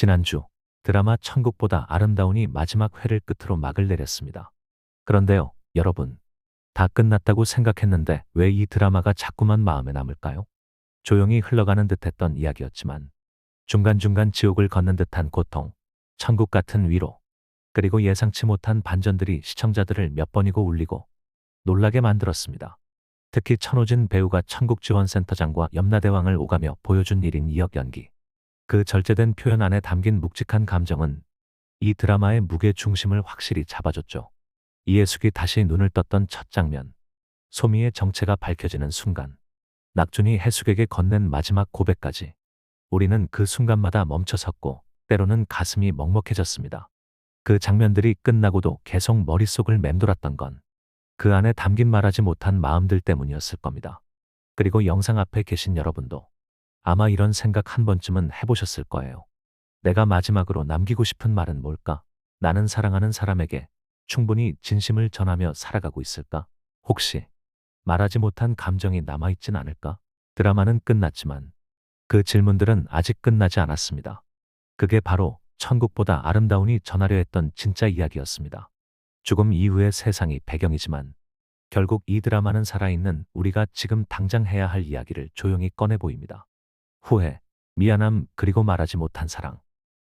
지난주 드라마 천국보다 아름다운이 마지막 회를 끝으로 막을 내렸습니다. 그런데요, 여러분, 다 끝났다고 생각했는데 왜 이 드라마가 자꾸만 마음에 남을까요? 조용히 흘러가는 듯했던 이야기였지만 중간중간 지옥을 걷는 듯한 고통, 천국 같은 위로, 그리고 예상치 못한 반전들이 시청자들을 몇 번이고 울리고 놀라게 만들었습니다. 특히 천호진 배우가 천국지원센터장과 염라대왕을 오가며 보여준 1인 2역 연기. 그 절제된 표현 안에 담긴 묵직한 감정은 이 드라마의 무게 중심을 확실히 잡아줬죠. 이해숙이 다시 눈을 떴던 첫 장면, 소미의 정체가 밝혀지는 순간, 낙준이 해숙에게 건넨 마지막 고백까지 우리는 그 순간마다 멈춰섰고 때로는 가슴이 먹먹해졌습니다. 그 장면들이 끝나고도 계속 머릿속을 맴돌았던 건 그 안에 담긴 말하지 못한 마음들 때문이었을 겁니다. 그리고 영상 앞에 계신 여러분도 아마 이런 생각 한 번쯤은 해보셨을 거예요. 내가 마지막으로 남기고 싶은 말은 뭘까? 나는 사랑하는 사람에게 충분히 진심을 전하며 살아가고 있을까? 혹시 말하지 못한 감정이 남아있진 않을까? 드라마는 끝났지만 그 질문들은 아직 끝나지 않았습니다. 그게 바로 천국보다 아름다운이 전하려 했던 진짜 이야기였습니다. 죽음 이후의 세상이 배경이지만 결국 이 드라마는 살아있는 우리가 지금 당장 해야 할 이야기를 조용히 꺼내 보입니다. 후회, 미안함, 그리고 말하지 못한 사랑.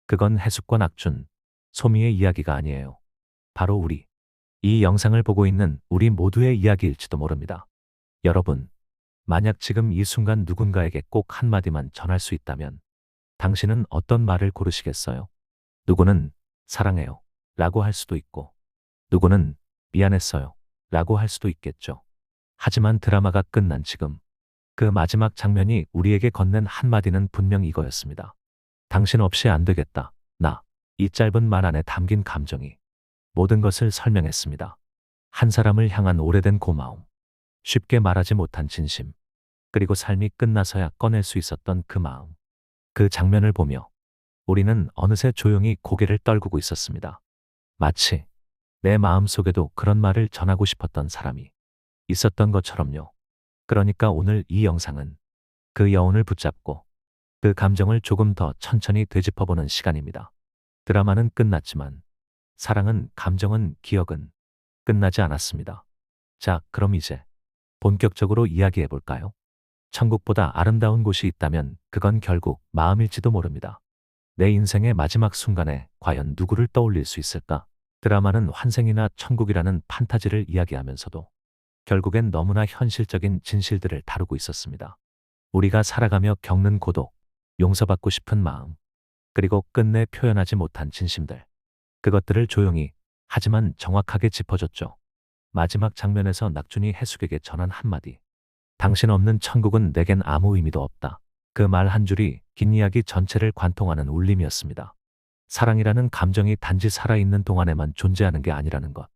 그건 해숙과 낙준, 소미의 이야기가 아니에요. 바로 우리, 이 영상을 보고 있는 우리 모두의 이야기일지도 모릅니다. 여러분, 만약 지금 이 순간 누군가에게 꼭 한마디만 전할 수 있다면 당신은 어떤 말을 고르시겠어요? 누구는 사랑해요 라고 할 수도 있고 누구는 미안했어요 라고 할 수도 있겠죠. 하지만 드라마가 끝난 지금 그 마지막 장면이 우리에게 건넨 한마디는 분명 이거였습니다. 당신 없이 안 되겠다. 나. 이 짧은 말 안에 담긴 감정이 모든 것을 설명했습니다. 한 사람을 향한 오래된 고마움, 쉽게 말하지 못한 진심, 그리고 삶이 끝나서야 꺼낼 수 있었던 그 마음. 그 장면을 보며 우리는 어느새 조용히 고개를 떨구고 있었습니다. 마치 내 마음 속에도 그런 말을 전하고 싶었던 사람이 있었던 것처럼요. 그러니까 오늘 이 영상은 그 여운을 붙잡고 그 감정을 조금 더 천천히 되짚어보는 시간입니다. 드라마는 끝났지만 사랑은, 감정은, 기억은 끝나지 않았습니다. 자, 그럼 이제 본격적으로 이야기해 볼까요? 천국보다 아름다운 곳이 있다면 그건 결국 마음일지도 모릅니다. 내 인생의 마지막 순간에 과연 누구를 떠올릴 수 있을까? 드라마는 환생이나 천국이라는 판타지를 이야기하면서도 결국엔 너무나 현실적인 진실들을 다루고 있었습니다. 우리가 살아가며 겪는 고독, 용서받고 싶은 마음, 그리고 끝내 표현하지 못한 진심들. 그것들을 조용히 하지만 정확하게 짚어줬죠. 마지막 장면에서 낙준이 해숙에게 전한 한마디. 당신 없는 천국은 내겐 아무 의미도 없다. 그 말 한 줄이 긴 이야기 전체를 관통하는 울림이었습니다. 사랑이라는 감정이 단지 살아있는 동안에만 존재하는 게 아니라는 것.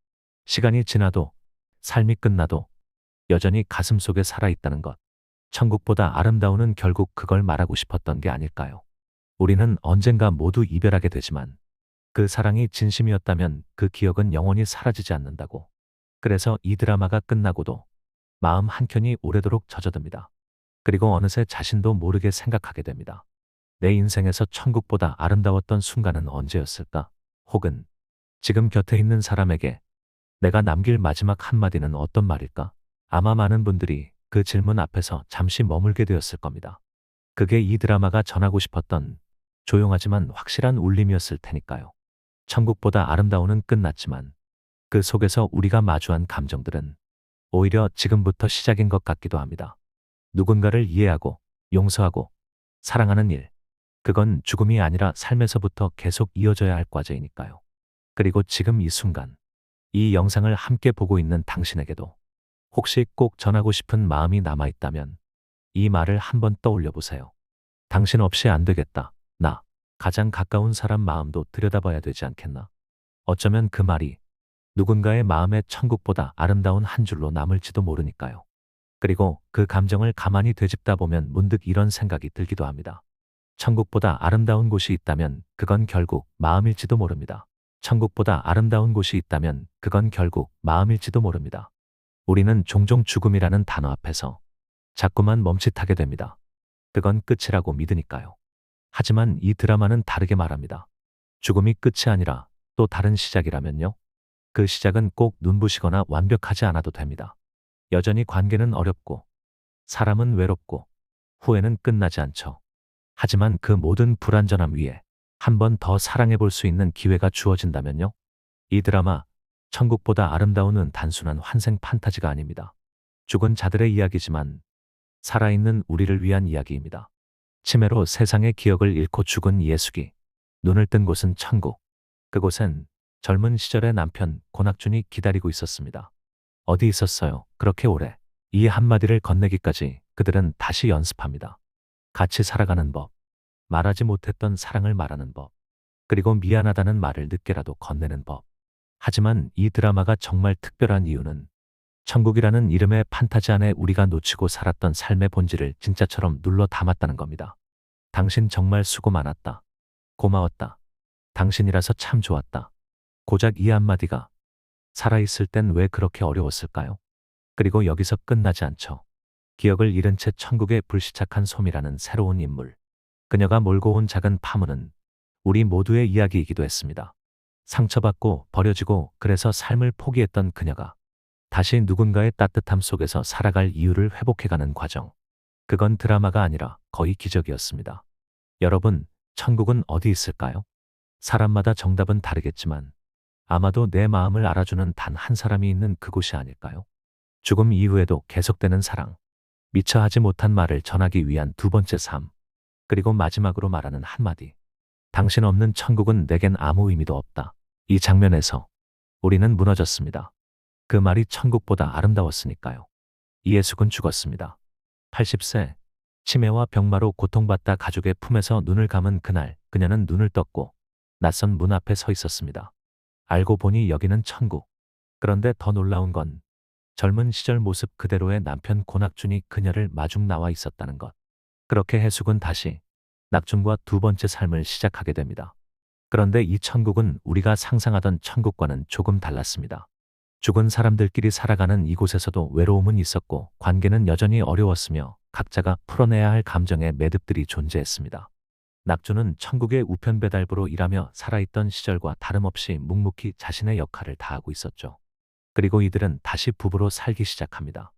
시간이 지나도, 삶이 끝나도 여전히 가슴 속에 살아있다는 것. 천국보다 아름다운은 결국 그걸 말하고 싶었던 게 아닐까요? 우리는 언젠가 모두 이별하게 되지만 그 사랑이 진심이었다면 그 기억은 영원히 사라지지 않는다고. 그래서 이 드라마가 끝나고도 마음 한켠이 오래도록 젖어듭니다. 그리고 어느새 자신도 모르게 생각하게 됩니다. 내 인생에서 천국보다 아름다웠던 순간은 언제였을까? 혹은 지금 곁에 있는 사람에게 내가 남길 마지막 한마디는 어떤 말일까? 아마 많은 분들이 그 질문 앞에서 잠시 머물게 되었을 겁니다. 그게 이 드라마가 전하고 싶었던 조용하지만 확실한 울림이었을 테니까요. 천국보다 아름다운은 끝났지만 그 속에서 우리가 마주한 감정들은 오히려 지금부터 시작인 것 같기도 합니다. 누군가를 이해하고 용서하고 사랑하는 일. 그건 죽음이 아니라 삶에서부터 계속 이어져야 할 과제이니까요. 그리고 지금 이 순간, 이 영상을 함께 보고 있는 당신에게도 혹시 꼭 전하고 싶은 마음이 남아있다면 이 말을 한번 떠올려 보세요. 당신 없이 안 되겠다. 나. 가장 가까운 사람 마음도 들여다봐야 되지 않겠나? 어쩌면 그 말이 누군가의 마음의 천국보다 아름다운 한 줄로 남을지도 모르니까요. 그리고 그 감정을 가만히 되짚다 보면 문득 이런 생각이 들기도 합니다. 천국보다 아름다운 곳이 있다면 그건 결국 마음일지도 모릅니다. 천국보다 아름다운 곳이 있다면 그건 결국 마음일지도 모릅니다. 우리는 종종 죽음이라는 단어 앞에서 자꾸만 멈칫하게 됩니다. 그건 끝이라고 믿으니까요. 하지만 이 드라마는 다르게 말합니다. 죽음이 끝이 아니라 또 다른 시작이라면요? 그 시작은 꼭 눈부시거나 완벽하지 않아도 됩니다. 여전히 관계는 어렵고, 사람은 외롭고, 후회는 끝나지 않죠. 하지만 그 모든 불완전함 위에 한 번 더 사랑해 볼 수 있는 기회가 주어진다면요? 이 드라마, 천국보다 아름다운은 단순한 환생 판타지가 아닙니다. 죽은 자들의 이야기지만 살아있는 우리를 위한 이야기입니다. 치매로 세상의 기억을 잃고 죽은 예숙이 눈을 뜬 곳은 천국. 그곳엔 젊은 시절의 남편 고낙준이 기다리고 있었습니다. 어디 있었어요? 그렇게 오래. 이 한마디를 건네기까지 그들은 다시 연습합니다. 같이 살아가는 법, 말하지 못했던 사랑을 말하는 법, 그리고 미안하다는 말을 늦게라도 건네는 법. 하지만 이 드라마가 정말 특별한 이유는 천국이라는 이름의 판타지 안에 우리가 놓치고 살았던 삶의 본질을 진짜처럼 눌러 담았다는 겁니다. 당신 정말 수고 많았다. 고마웠다. 당신이라서 참 좋았다. 고작 이 한마디가 살아있을 땐 왜 그렇게 어려웠을까요? 그리고 여기서 끝나지 않죠. 기억을 잃은 채 천국에 불시착한 솜이라는 새로운 인물. 그녀가 몰고 온 작은 파문은 우리 모두의 이야기이기도 했습니다. 상처받고 버려지고 그래서 삶을 포기했던 그녀가 다시 누군가의 따뜻함 속에서 살아갈 이유를 회복해가는 과정. 그건 드라마가 아니라 거의 기적이었습니다. 여러분, 천국은 어디 있을까요? 사람마다 정답은 다르겠지만 아마도 내 마음을 알아주는 단 한 사람이 있는 그곳이 아닐까요? 죽음 이후에도 계속되는 사랑, 미처 하지 못한 말을 전하기 위한 두 번째 삶, 그리고 마지막으로 말하는 한마디. 당신 없는 천국은 내겐 아무 의미도 없다. 이 장면에서 우리는 무너졌습니다. 그 말이 천국보다 아름다웠으니까요. 이예숙은 죽었습니다. 80세, 치매와 병마로 고통받다 가족의 품에서 눈을 감은 그날 그녀는 눈을 떴고 낯선 문 앞에 서 있었습니다. 알고 보니 여기는 천국. 그런데 더 놀라운 건 젊은 시절 모습 그대로의 남편 고낙준이 그녀를 마중 나와 있었다는 것. 그렇게 해숙은 다시 낙준과 두 번째 삶을 시작하게 됩니다. 그런데 이 천국은 우리가 상상하던 천국과는 조금 달랐습니다. 죽은 사람들끼리 살아가는 이곳에서도 외로움은 있었고 관계는 여전히 어려웠으며 각자가 풀어내야 할 감정의 매듭들이 존재했습니다. 낙주는 천국의 우편 배달부로 일하며 살아있던 시절과 다름없이 묵묵히 자신의 역할을 다하고 있었죠. 그리고 이들은 다시 부부로 살기 시작합니다.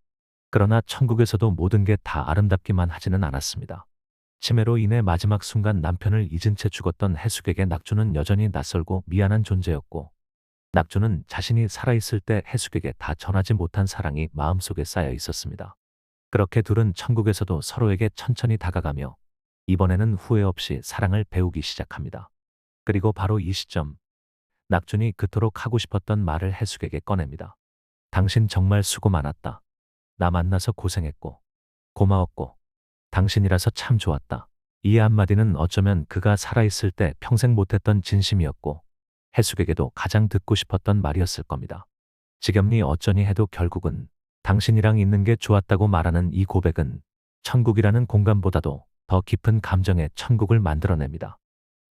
그러나 천국에서도 모든 게 다 아름답기만 하지는 않았습니다. 치매로 인해 마지막 순간 남편을 잊은 채 죽었던 해숙에게 낙주는 여전히 낯설고 미안한 존재였고, 낙주는 자신이 살아있을 때 해숙에게 다 전하지 못한 사랑이 마음속에 쌓여 있었습니다. 그렇게 둘은 천국에서도 서로에게 천천히 다가가며 이번에는 후회 없이 사랑을 배우기 시작합니다. 그리고 바로 이 시점, 낙준이 그토록 하고 싶었던 말을 해숙에게 꺼냅니다. 당신 정말 수고 많았다. 나 만나서 고생했고, 고마웠고, 당신이라서 참 좋았다. 이 한마디는 어쩌면 그가 살아있을 때 평생 못했던 진심이었고, 해숙에게도 가장 듣고 싶었던 말이었을 겁니다. 지겹니 어쩌니 해도 결국은 당신이랑 있는 게 좋았다고 말하는 이 고백은 천국이라는 공간보다도 더 깊은 감정의 천국을 만들어냅니다.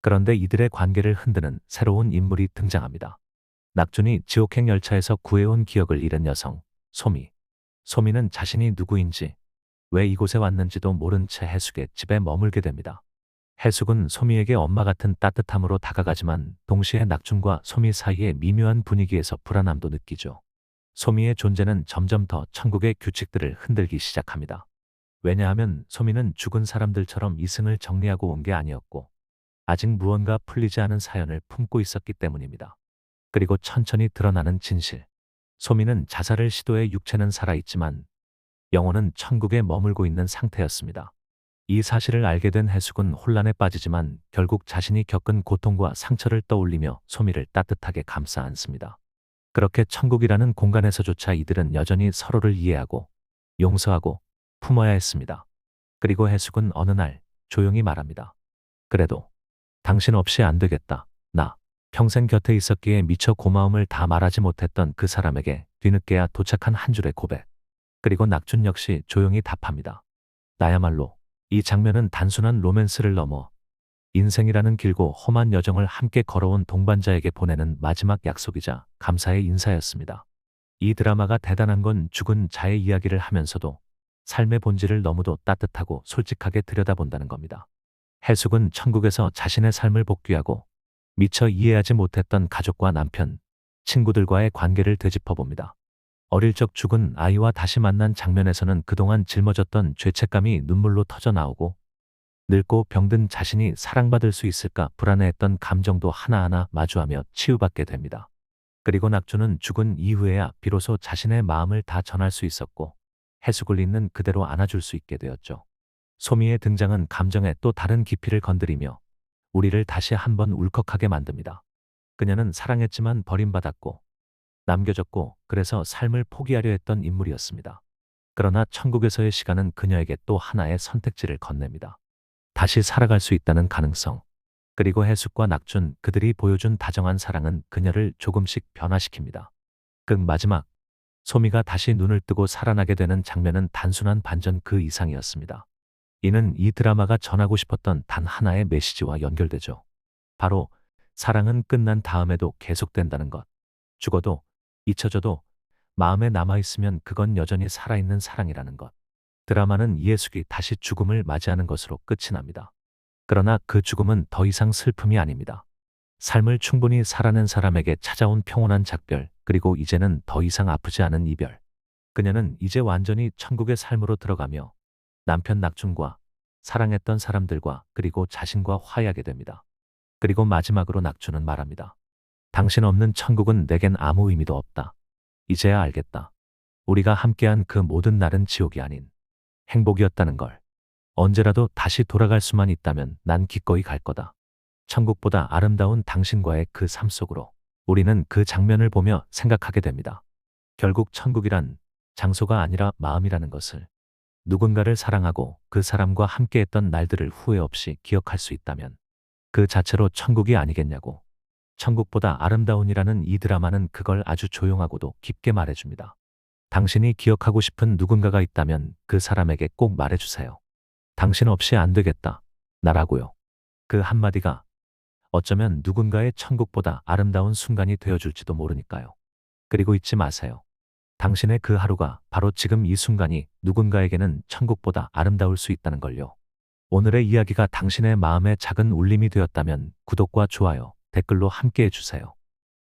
그런데 이들의 관계를 흔드는 새로운 인물이 등장합니다. 낙준이 지옥행 열차에서 구해온 기억을 잃은 여성, 소미. 소미는 자신이 누구인지, 왜 이곳에 왔는지도 모른 채 해숙의 집에 머물게 됩니다. 해숙은 소미에게 엄마 같은 따뜻함으로 다가가지만 동시에 낙준과 소미 사이의 미묘한 분위기에서 불안함도 느끼죠. 소미의 존재는 점점 더 천국의 규칙들을 흔들기 시작합니다. 왜냐하면 소미는 죽은 사람들처럼 이승을 정리하고 온 게 아니었고 아직 무언가 풀리지 않은 사연을 품고 있었기 때문입니다. 그리고 천천히 드러나는 진실. 소미는 자살을 시도해 육체는 살아있지만 영혼은 천국에 머물고 있는 상태였습니다. 이 사실을 알게 된 해숙은 혼란에 빠지지만 결국 자신이 겪은 고통과 상처를 떠올리며 소미를 따뜻하게 감싸 안습니다. 그렇게 천국이라는 공간에서조차 이들은 여전히 서로를 이해하고 용서하고 품어야 했습니다. 그리고 해숙은 어느 날 조용히 말합니다. 그래도 당신 없이 안 되겠다. 나 평생 곁에 있었기에 미처 고마움을 다 말하지 못했던 그 사람에게 뒤늦게야 도착한 한 줄의 고백. 그리고 낙준 역시 조용히 답합니다. 나야말로. 이 장면은 단순한 로맨스를 넘어 인생이라는 길고 험한 여정을 함께 걸어온 동반자에게 보내는 마지막 약속이자 감사의 인사였습니다. 이 드라마가 대단한 건 죽은 자의 이야기를 하면서도 삶의 본질을 너무도 따뜻하고 솔직하게 들여다본다는 겁니다. 해숙은 천국에서 자신의 삶을 복귀하고 미처 이해하지 못했던 가족과 남편, 친구들과의 관계를 되짚어 봅니다. 어릴 적 죽은 아이와 다시 만난 장면에서는 그동안 짊어졌던 죄책감이 눈물로 터져 나오고, 늙고 병든 자신이 사랑받을 수 있을까 불안해했던 감정도 하나하나 마주하며 치유받게 됩니다. 그리고 낙주는 죽은 이후에야 비로소 자신의 마음을 다 전할 수 있었고, 해숙을 있는 그대로 안아줄 수 있게 되었죠. 소미의 등장은 감정의 또 다른 깊이를 건드리며 우리를 다시 한번 울컥하게 만듭니다. 그녀는 사랑했지만 버림받았고 남겨졌고, 그래서 삶을 포기하려 했던 인물이었습니다. 그러나 천국에서의 시간은 그녀에게 또 하나의 선택지를 건넵니다. 다시 살아갈 수 있다는 가능성. 그리고 해숙과 낙준, 그들이 보여준 다정한 사랑은 그녀를 조금씩 변화시킵니다. 극 마지막, 소미가 다시 눈을 뜨고 살아나게 되는 장면은 단순한 반전 그 이상이었습니다. 이는 이 드라마가 전하고 싶었던 단 하나의 메시지와 연결되죠. 바로 사랑은 끝난 다음에도 계속된다는 것. 죽어도, 잊혀져도 마음에 남아있으면 그건 여전히 살아있는 사랑이라는 것. 드라마는 이해숙이 다시 죽음을 맞이하는 것으로 끝이 납니다. 그러나 그 죽음은 더 이상 슬픔이 아닙니다. 삶을 충분히 살아낸 사람에게 찾아온 평온한 작별, 그리고 이제는 더 이상 아프지 않은 이별. 그녀는 이제 완전히 천국의 삶으로 들어가며 남편 낙준과 사랑했던 사람들과 그리고 자신과 화해하게 됩니다. 그리고 마지막으로 낙준은 말합니다. 당신 없는 천국은 내겐 아무 의미도 없다. 이제야 알겠다. 우리가 함께한 그 모든 날은 지옥이 아닌 행복이었다는 걸. 언제라도 다시 돌아갈 수만 있다면 난 기꺼이 갈 거다. 천국보다 아름다운 당신과의 그 삶 속으로. 우리는 그 장면을 보며 생각하게 됩니다. 결국 천국이란 장소가 아니라 마음이라는 것을. 누군가를 사랑하고 그 사람과 함께했던 날들을 후회 없이 기억할 수 있다면 그 자체로 천국이 아니겠냐고. 천국보다 아름다운이라는 이 드라마는 그걸 아주 조용하고도 깊게 말해줍니다. 당신이 기억하고 싶은 누군가가 있다면 그 사람에게 꼭 말해주세요. 당신 없이 안 되겠다. 나라고요. 그 한마디가 어쩌면 누군가의 천국보다 아름다운 순간이 되어줄지도 모르니까요. 그리고 잊지 마세요. 당신의 그 하루가 바로 지금 이 순간이 누군가에게는 천국보다 아름다울 수 있다는 걸요. 오늘의 이야기가 당신의 마음에 작은 울림이 되었다면 구독과 좋아요, 댓글로 함께 해주세요.